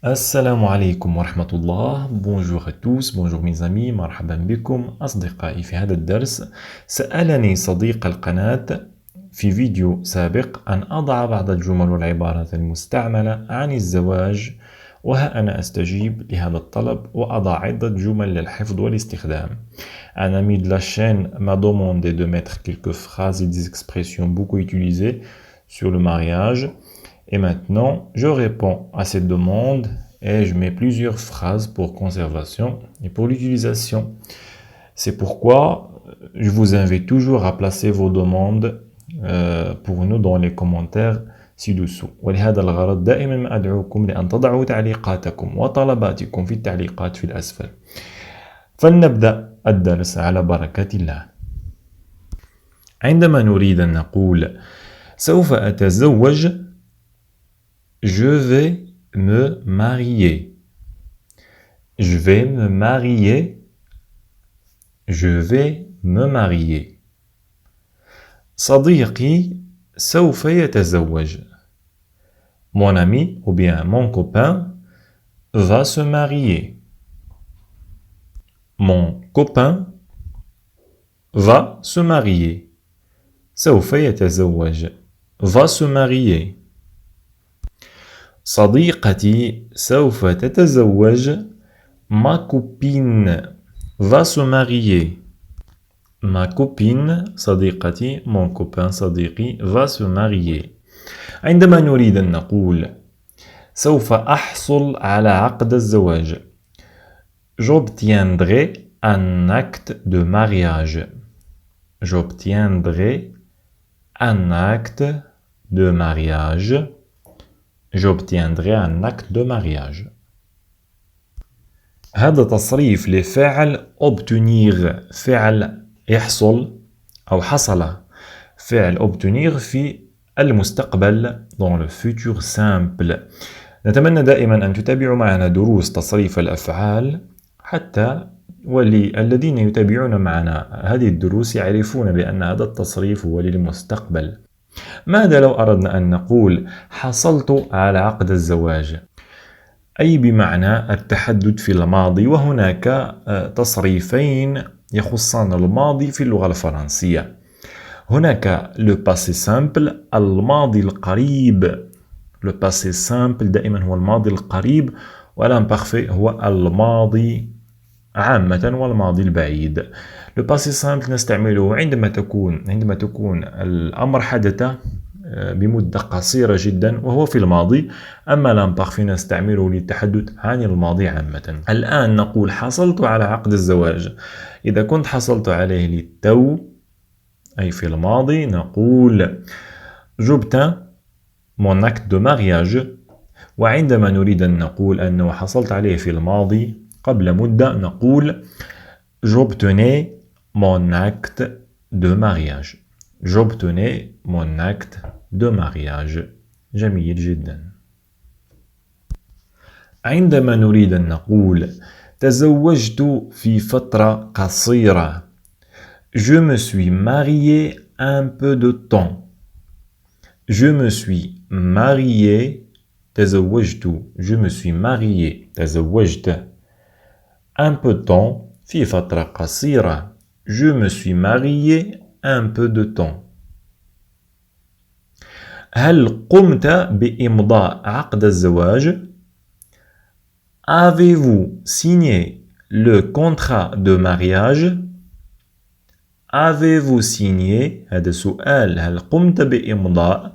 السلام عليكم ورحمة الله. Bonjour à tous, bonjour mes amis, مرحبا بكم أصدقائي. في هذا الدرس سألني صديق القناة في فيديو سابق أن أضع بعض الجمل والعبارات المستعملة عن الزواج، وها أنا أستجيب لهذا الطلب وأضع عدة جمل للحفظ والاستخدام. Un ami de la chaîne m'a demandé de mettre quelques phrases et des expressions beaucoup utilisées sur le mariage. Et maintenant, je réponds à cette demande et je mets plusieurs phrases pour conservation et pour l'utilisation. C'est pourquoi je vous invite toujours à placer vos demandes pour nous dans les commentaires ci-dessous. ولهذا الغرض دائما أدعوكم لأن تضعوا تعليقاتكم وطلباتكم في التعليقات في الأسفل. فلنبدأ الدرس على بركة الله. عندما نريد أن نقول سوف أتزوج، je vais me marier. Je vais me marier. Je vais me marier. صديقي سوف يتزوج. Mon ami ou bien mon copain va se marier. Mon copain va se marier. سوف يتزوج. Va se marier. صديقتي سوف تتزوج. Ma copine va se marier. Ma copine صديقتي mon copain صديقي va se marier. عندما نريد أن نقول سوف أحصل على عقد الزواج، j'obtiendrai un acte de mariage. J'obtiendrai un acte de mariage. J'obtiendrai un acte de mariage. هذا تصريف لفعل obtenir، فعل يحصل أو حصل، فعل obtenir في المستقبل dans le futur simple. نتمنى دائما أن تتابعوا معنا دروس تصريف الأفعال حتى والذين يتابعون معنا هذه الدروس يعرفون بأن هذا التصريف هو للمستقبل. ماذا لو أردنا أن نقول حصلت على عقد الزواج؟ أي بمعنى التحدث في الماضي، وهناك تصريفين يخصان الماضي في اللغة الفرنسية. هناك le passé simple، الماضي القريب. le passé simple دائما هو الماضي القريب، والimparfait هو الماضي عامة والماضي البعيد. le passé simple نستعمله عندما تكون الأمر حدث بمدة قصيرة جدا وهو في الماضي، أما l'imparfait نستعمله للتحدث عن الماضي عامة. الآن نقول حصلت على عقد الزواج. إذا كنت حصلت عليه للتو أي في الماضي نقول j'obtiens mon acte de mariage. وعندما نريد أن نقول أنه حصلت عليه في الماضي قبل مدة نقول j'obtenais mon acte de mariage. J'obtenais mon acte de mariage. جميل جدا. عندما نريد أن نقول تزوجت في فترة قصيرة، je me suis marié un peu de temps. Je me suis marié. تزوجت. Je me suis marié. تزوجت. un peu de temps في فترة قصيرة. Je me suis marié un peu de temps. هل قمت بإمضاء عقد الزواج؟ Avez-vous signé le contrat de mariage? Avez-vous signé؟ هذا سؤال. هل قمت بإمضاء؟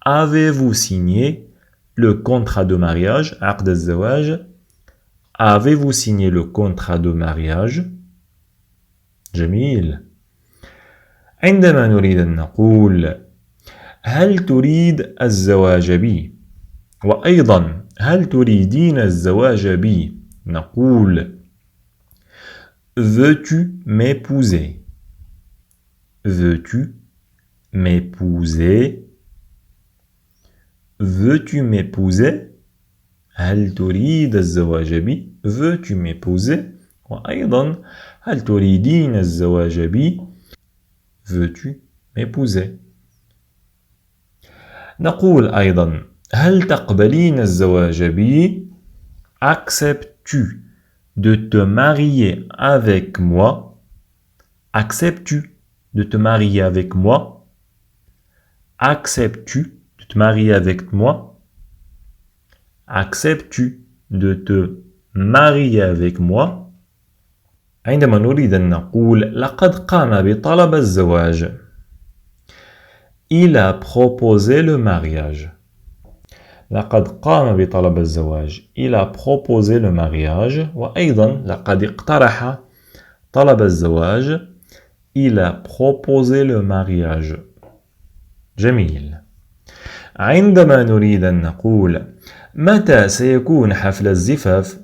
Avez-vous signé le contrat de mariage؟ عقد الزواج. Avez-vous signé le contrat de mariage؟ جميل. عندما نريد أن نقول هل تريد الزواج بي؟ وأيضا هل تريدين الزواج بي؟ نقول veux-tu m'épouser؟ veux-tu m'épouser؟ veux-tu m'épouser؟ هل تريد الزواج بي؟ veux-tu m'épouser؟ وأيضا هل تريدين الزواج بي؟ veux-tu m'épouser؟ نقول أيضا هل تقبلين الزواج بي؟ Acceptes-tu de te marier avec moi? Acceptes-tu de te marier avec moi? Acceptes-tu de te marier avec moi? Acceptes-tu de te marier avec moi? عندما نريد أن نقول لقد قام بطلب الزواج. Il a proposé le mariage. لقد قام بطلب الزواج. Il a proposé le mariage. وأيضا لقد اقترح طلب الزواج. Il a proposé le mariage. جميل. عندما نريد أن نقول متى سيكون حفل الزفاف؟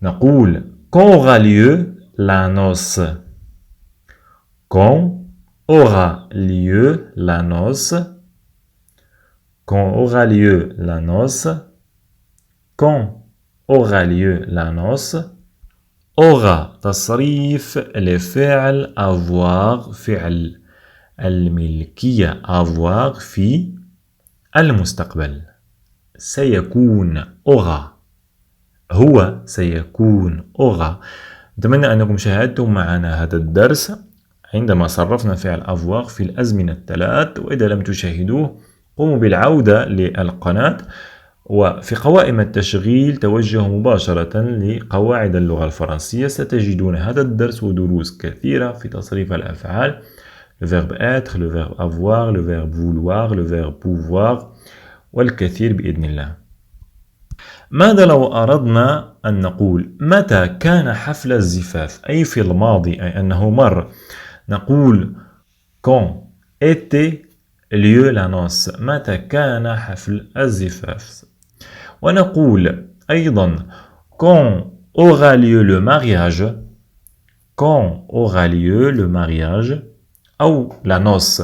نقول quand aura lieu la noce. Quand aura lieu la noce? Quand aura lieu la noce? Quand aura lieu la noce? aura تصريف لفعل avoir فعل الملكية avoir في المستقبل. سيكون aura. هو سيكون aura. أتمنى أنكم شاهدتم معنا هذا الدرس عندما صرفنا فعل avoir في الأزمنة الثلاث، وإذا لم تشاهدوه قوموا بالعودة للقناة، وفي قوائم التشغيل توجهوا مباشرة لقواعد اللغة الفرنسية. ستجدون هذا الدرس ودروس كثيرة في تصريف الأفعال، le verbe être, le verbe avoir, le verbe vouloir, le verbe pouvoir والكثير بإذن الله. ماذا لو أردنا أن نقول متى كان حفل الزفاف؟ أي في الماضي، أي أنه مر. نقول quand était lieu la noce. متى كان حفل الزفاف؟ ونقول أيضا quand aura lieu le mariage. Quand aura lieu le mariage أو la noce.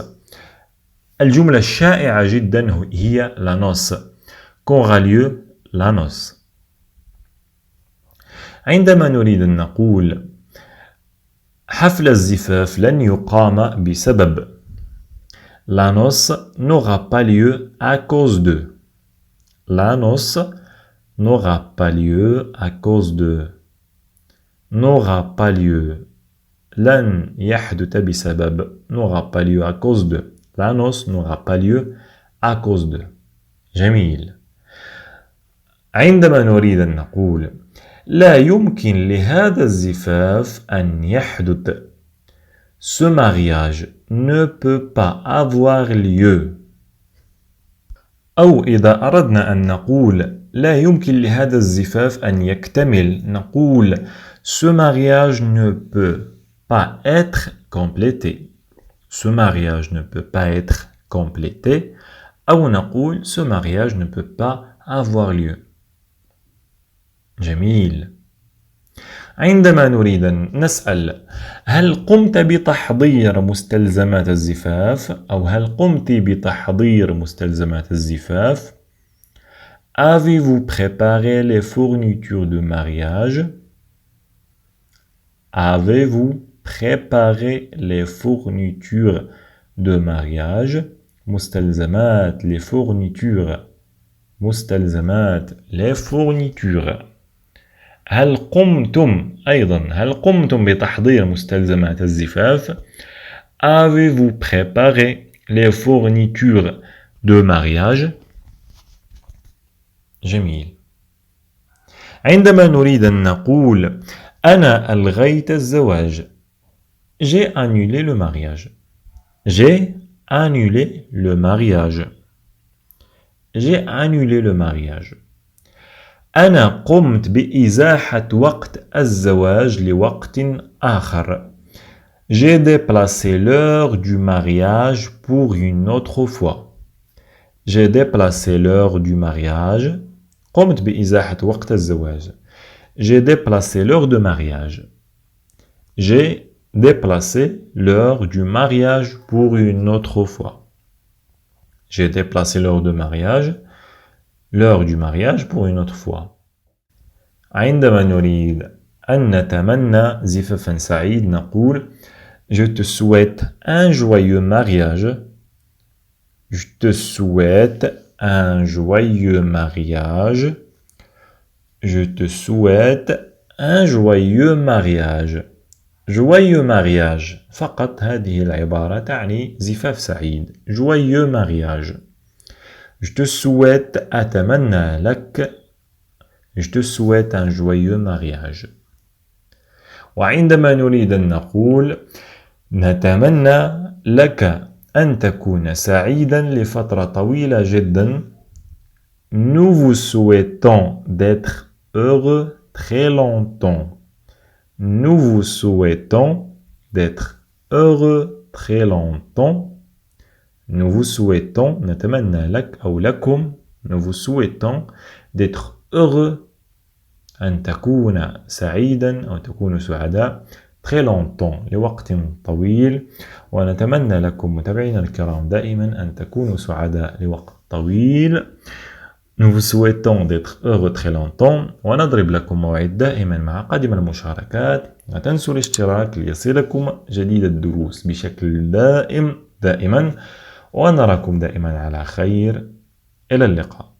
الجملة الشائعة جدا هي la noce. Quand aura lieu la noce. عندما نريد أن نقول حفل الزفاف لن يقام بسبب la noce n'aura pas lieu à cause de. La noce n'aura pas lieu à cause de. N'aura pas lieu. لن يحدث بسبب. N'aura pas lieu à cause de. La noce n'aura pas lieu à cause de. جميل. عندما نريد أن نقول لا يمكن لهذا الزفاف أن يحدث. Ce mariage ne peut pas avoir lieu. أو إذا أردنا أن نقول لا يمكن لهذا الزفاف أن يكتمل، نقول ce mariage ne peut pas être complété. Ce mariage ne peut pas être complété. أو نقول ce mariage ne peut pas avoir lieu. جميل. عندما نريد أن نسأل هل قمت بتحضير مستلزمات الزفاف؟ أو هل قمت بتحضير مستلزمات الزفاف؟ Avez-vous préparé les fournitures de mariage? Avez-vous préparé les fournitures de mariage? مستلزمات les fournitures. مستلزمات les fournitures. هل قمتم أيضا هل قمتم بتحضير مستلزمات الزفاف؟ Avez-vous préparé les fournitures de mariage? جميل. عندما نريد أن نقول أنا ألغيت الزواج. J'ai annulé le mariage. J'ai annulé le mariage. J'ai annulé le mariage. أنا قمت بإزاحة وقت الزواج لوقت آخر. J'ai déplacé l'heure du mariage pour une autre fois. J'ai déplacé l'heure du mariage. قمت بإزاحة وقت الزواج. J'ai déplacé l'heure de mariage. J'ai déplacé l'heure du mariage pour une autre fois. J'ai déplacé l'heure de mariage. L'heure du mariage pour une autre fois. عندما نريد أن نتمنى زفافا سعيد نقول Je te souhaite un joyeux mariage. Je te souhaite un joyeux mariage. Je te souhaite un joyeux mariage. Joyeux mariage. فقط هذه العبارة تعني زفاف سعيد. Joyeux mariage. Je te souhaite أتمنى لك. Je te souhaite un joyeux mariage. وعندما نريد أن نقول نتمنى لك أن تكون سعيدا لفترة طويلة جدا. Nous vous souhaitons d'être heureux très longtemps. Nous vous souhaitons d'être heureux très longtemps. Nous vous souhaitons نتمنى لك أو لكم. Nous vous souhaitons d'être heureux أن تكون سعيدا أو تكونوا سعداء très longtemps لوقت طويل. ونتمنى لكم متابعينا الكرام دائما أن تكونوا سعداء لوقت طويل. Nous vous souhaitons d'être heureux très longtemps. ونضرب لكم موعد دائما مع قادم المشاركات. لا تنسوا الاشتراك ليصلكم جديد الدروس بشكل دائما. ونراكم دائما على خير. إلى اللقاء.